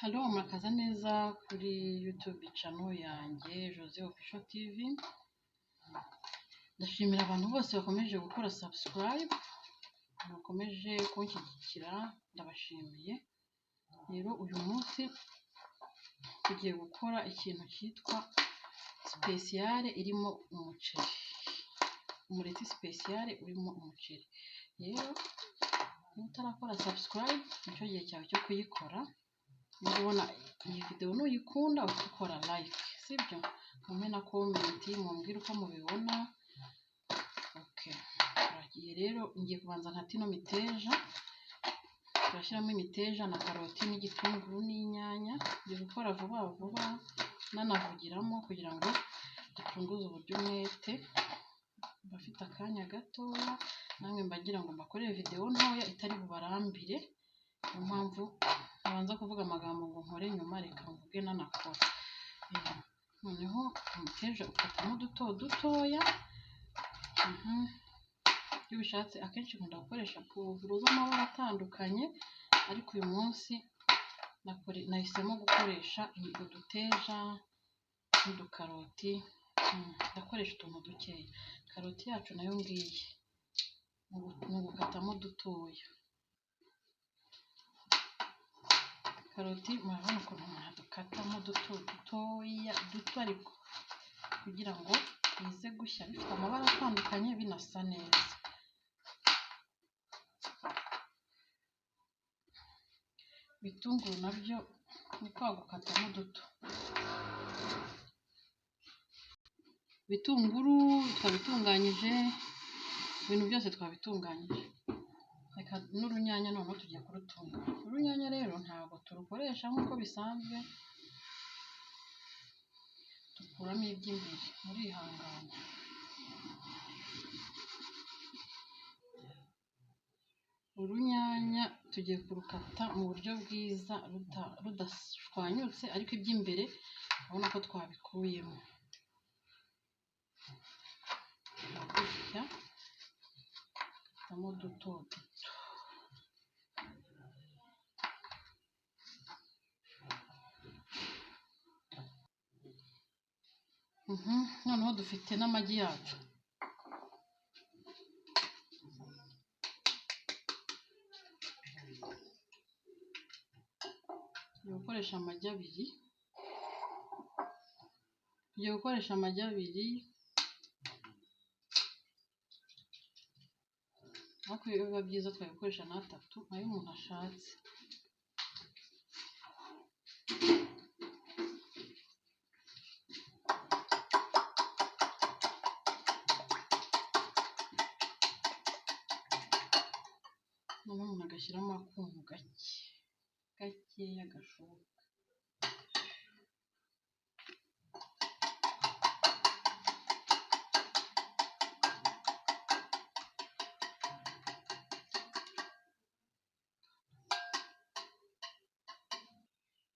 Halo murakaza neza kuri YouTube channel yanjye Jose Official TV. Ndashimira abantu bose bakomeje gukora subscribe, bakomeje kunshyigikira, ndabashimiye. Rero uyu munsi tugiye gukora ikintu cyitwa special irimo umuceri. Umureti special urimo umuceri. Rero utarakora subscribe nicyo gihe cyawe cyo kuyikora. Mubona iyi video nuyikunda ukora like, sibyo? Kamwe na comment mumbwira uko mubibona. Okay. Turagiye rero ngiye kubanza nkatino miteja. Turashyiramo imiteja na karoti n'igitunguru n'inyanya. Ngiye gukora vuba vuba nanavugiramo kugira ngo dutunguze uburyo umwete. Bafite akanya gatoya namwe mbagira ngo mbakorere video ntoya itari bubarambire. Niyo mpamvu abanza kuvuga amagambo ngo nkore nyuma reka mvuge nanakora. Noneho umuteja ukatamo dutoya. Iyo bishatse akenshi nkunda gukoresha puvuro z'amabara atandukanye, ariko uyu munsi nahisemo gukoresha uduteja n'udukaroti. Ndakoresha utuntu dukeya. Karoti yacu nayo ngiye ni ugukatamo dutoya. Karoti murabona ukuntu dukatamo dutoya ariko kugira ngo bize gushya bifite amabara atandukanye binasa neza. Ibitunguru nabyo ni kwa gukatamo duto. Ibitunguru twabitunganyije, ibintu byose twabitunganyije. Reka n'urunyanya noneho tugiye kurutunga. Urunyanya rero ntabwo turukoresha nk'uko bisanzwe, dukuramo iby'imbere muri ihangane. Urunyanya tugiye kurukata mu buryo bwiza rudashwanyutse, ariko iby'imbere urabona ko twabikuyemo. Gutya katamo duto. Noneho dufite n'amagi yacu. Tugiye gukoresha amagi abiri. Ariko biba byiza twabikoresha n'atatu ayo umuntu ashatse. Noneho umuntu agashyiramo akunyu gakeya gashoboka.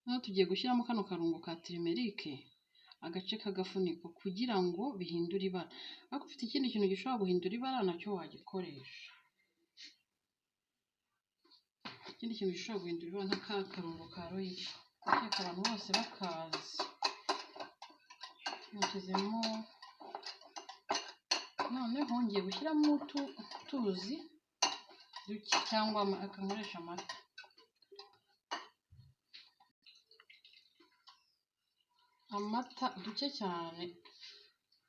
Noneho tugiye gushyiramo kano karungo ka turmeric, agace k'agafuniko kugira ngo bihindure ibara. Ariko ufite ikindi kintu gishobora guhindura ibara nacyo wagikoresha. Ikindi kintu gishobora guhindura ibara nka karungo ka royco. Reka abantu bose bakazi. Nshizemo. Noneho ngiye gushyiramo utuzi duke cyangwa akankoresha amata. Amata duke cyane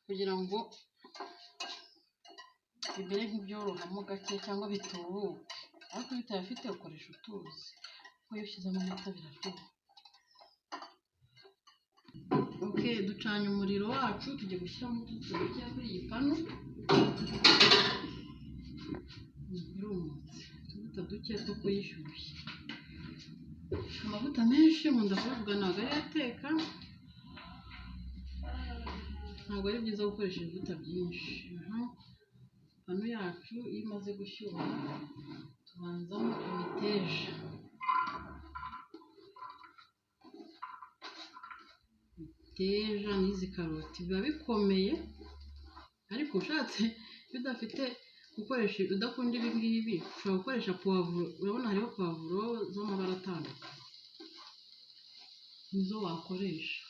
kugira ngo bimere nk'ibyorohamo gake cyangwa bitubuke. Ariko iyo utayafite ukoresha utuzi. Kuko iyo ushyizemo amata biraryoha. Okay, ducanye umuriro wacu tugiye gushyiramo utuzi dukeya kuri iyi pano. Birumutse. Utuvuta duke two kuyishyushya. Amavuta menshi nkunda kuvuga ntabwo ari ateka. Ntabwo ari byiza gukoresha ibivuta byinshi. Pano yacu iyo imaze gushyuha tubanzamo imiteja. Imiteja n'izi karoti biba bikomeye, ariko ushatse iyo udafite gukoresha udakunda ibi ngibi ushobora gukoresha puwavuro. Urabona hariho puwavuro z'amabara atandukanye. nizo wakoresha.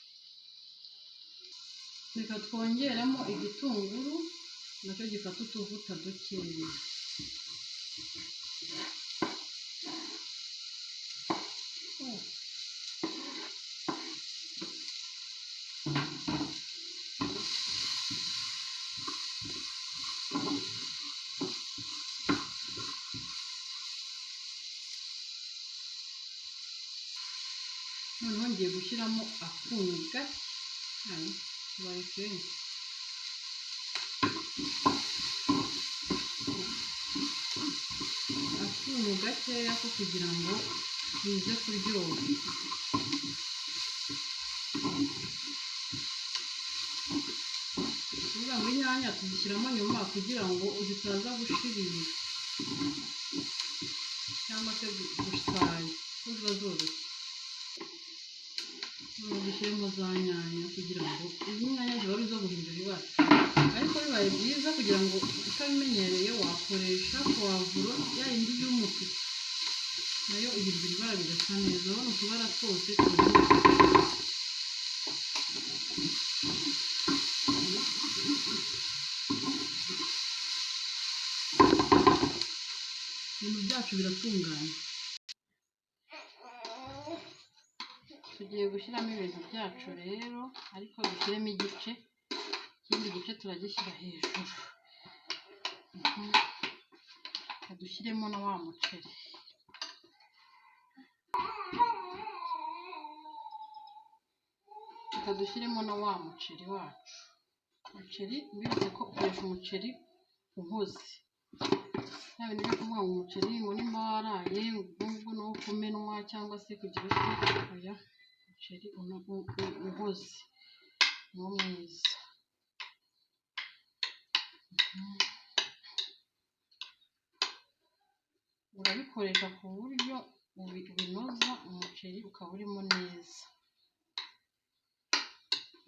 Reka twongeramo igitunguru nacyo gifata utuvuta dukeya. Noneho ngiye gushyiramo akunyu gake, tubaye kenshi. Akunyu gakeya ko kugira ngo bize kuryoha. Kuvuga ngo inyanya tuzishyiramo nyuma kugira ngo zitaza gushirira cyangwa se gusaya kuko ziba zoroshye. Dushyiremo za nyanya kugira ngo izi nyanya ziba ari izo guhindura ibara, ariko bibaye byiza kugira ngo utabimenyereye wakoresha puwavuro ya yindi y'umutuku, nayo ihindura ibara bigasa neza. Urabona utubara twose turimo. Ibintu byacu biratunganye. Tugiye gushyiramo ibintu byacu rero, ariko dushyiremo igice, ikindi gice turagishyira hejuru. Dushyiremo na wa muceri. Dushyiremo na wa muceri wacu. Umuceri bivuze ko ukoresha umuceri uhoze. Nta bintu byo kuvuga ngo umuceri ngo nimba waraye ubwo no kumenwa cyangwa se kugira icyo oya. Umuceri uhoze niwo mwiza. Urabikoresha ku buryo ubinoza umuceri ukaba urimo neza.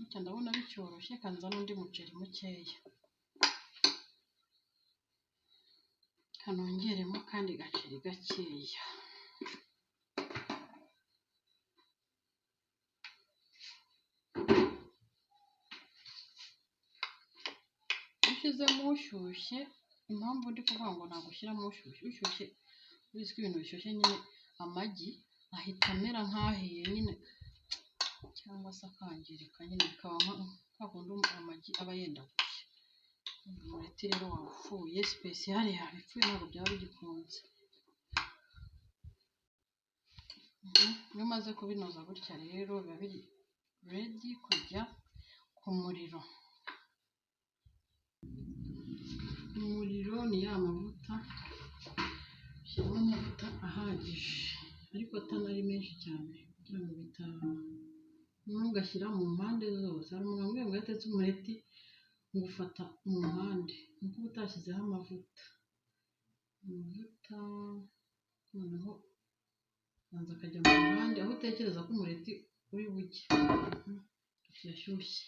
Bityo ndabona bicyoroshye, kanza n'undi muceri mukeya. Kanongeremo kandi gaceri gakeya. Ushyizemo ushyushye, impamvu ndi kuvuga ngo ntabwo ushyiramo ushyushye, uzi ko ibintu bishyushye nyine amagi ahita amera nk'ahiye nyine, cyangwa se akangirika nyine bikaba nka kundi amagi aba yenda gushya. Umureti rero wapfuye, sipesiyare yawe ipfuye, ntabwo byaba bigikunze. Iyo umaze kubinoza gutya rero biba biri redi kujya ku muriro. Umuriro ni ya mavuta, ushyiramo amavuta ahagije ariko atanari menshi cyane kugira ngo ugashyira mu mpande zose. Hari umuntu wambwiye ngo yatetse umureti ngo ufata mu mpande, nuko uba utashyizeho amavuta. Noneho abanza akajya mu mpande aho utekereza ko umureti uri bujye. Yashyushye,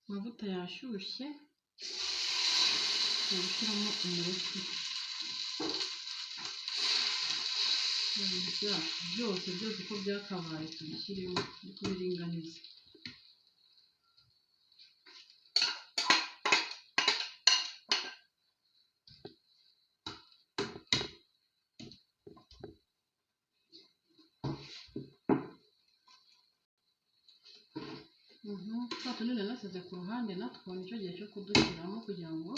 amavuta yashyushye, turi gushyiramo umureti. Byose uko byakabaye tubishyiremo ariko biringaniza. Twa tunini nasize ku ruhande natwo nicyo gihe cyo kudushyiramo kugira ngo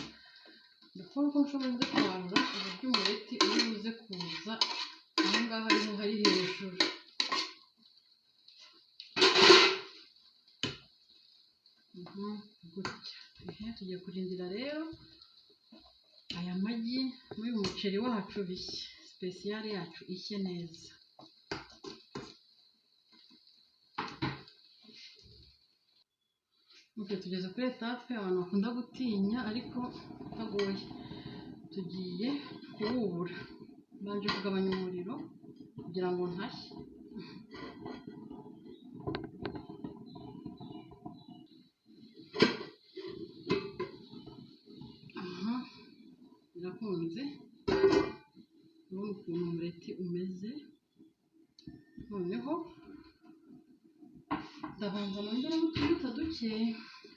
ndakora uko nshoboye kwarura uburyo umureti uri buze kuza aha ngaha ariho hari hejuru. Gutya tugiye kurindira rero aya magi n'uyu muceri wacu bishye, sipesiyare yacu ishye neza. Tugeze kuri etape abantu bakunda gutinya ariko itagoye. Tugiye kuwubura, mbanje kugabanya umuriro kugira ngo ntashye. Birakunze, urabona ukuntu umureti umeze. noneho ndabanza nongeramo utuvuta duke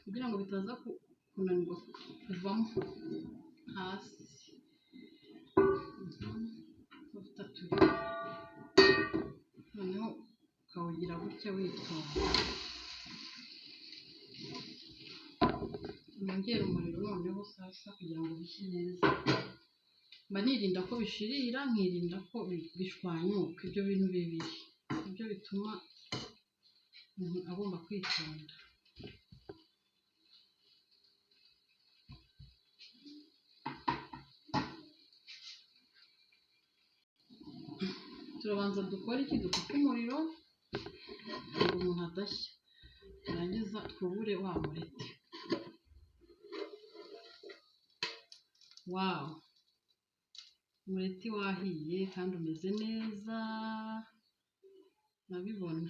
kugira ngo bitaza kunanirwa kuvamo hasi. Utuvuta turi noneho ukawugira gutya witonda. Nongera umuriro noneho sasa kugira ngo bishye neza. Mba nirinda ko bishirira, nkirinda ko bishwanyuka. Ibyo bintu bibiri nibyo bituma umuntu agomba kwitonda. Turabanza dukora iki? Dufite umuriro ngo umuntu adashya, turangiza twubure wa mureti. Wawu, umureti wahiye kandi umeze neza, urabibona.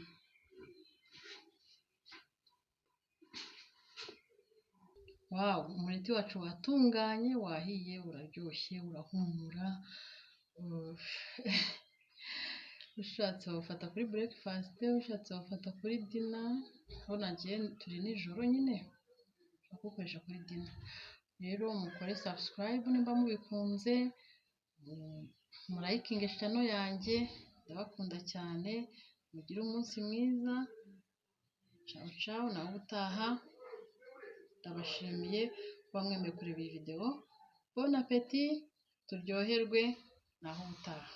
Wawu, umureti wacu watunganye, wahiye, uraryoshye, urahumura. Ushatse wawufata kuri breakfast, ushatse wawufata kuri dinner. Urabona nagiye turi nijoro nyine, ushobora kuwukoresha kuri dinner. Rero mukore subscribe nimba mubikunze, murayikinge channel yanjye, ndabakunda cyane. Mugire umunsi mwiza. Ciao ciao, naho ubutaha. Ndabashimiye kuba mwemeye kureba iyi video. Bon appétit, turyoherwe, naho ubutaha.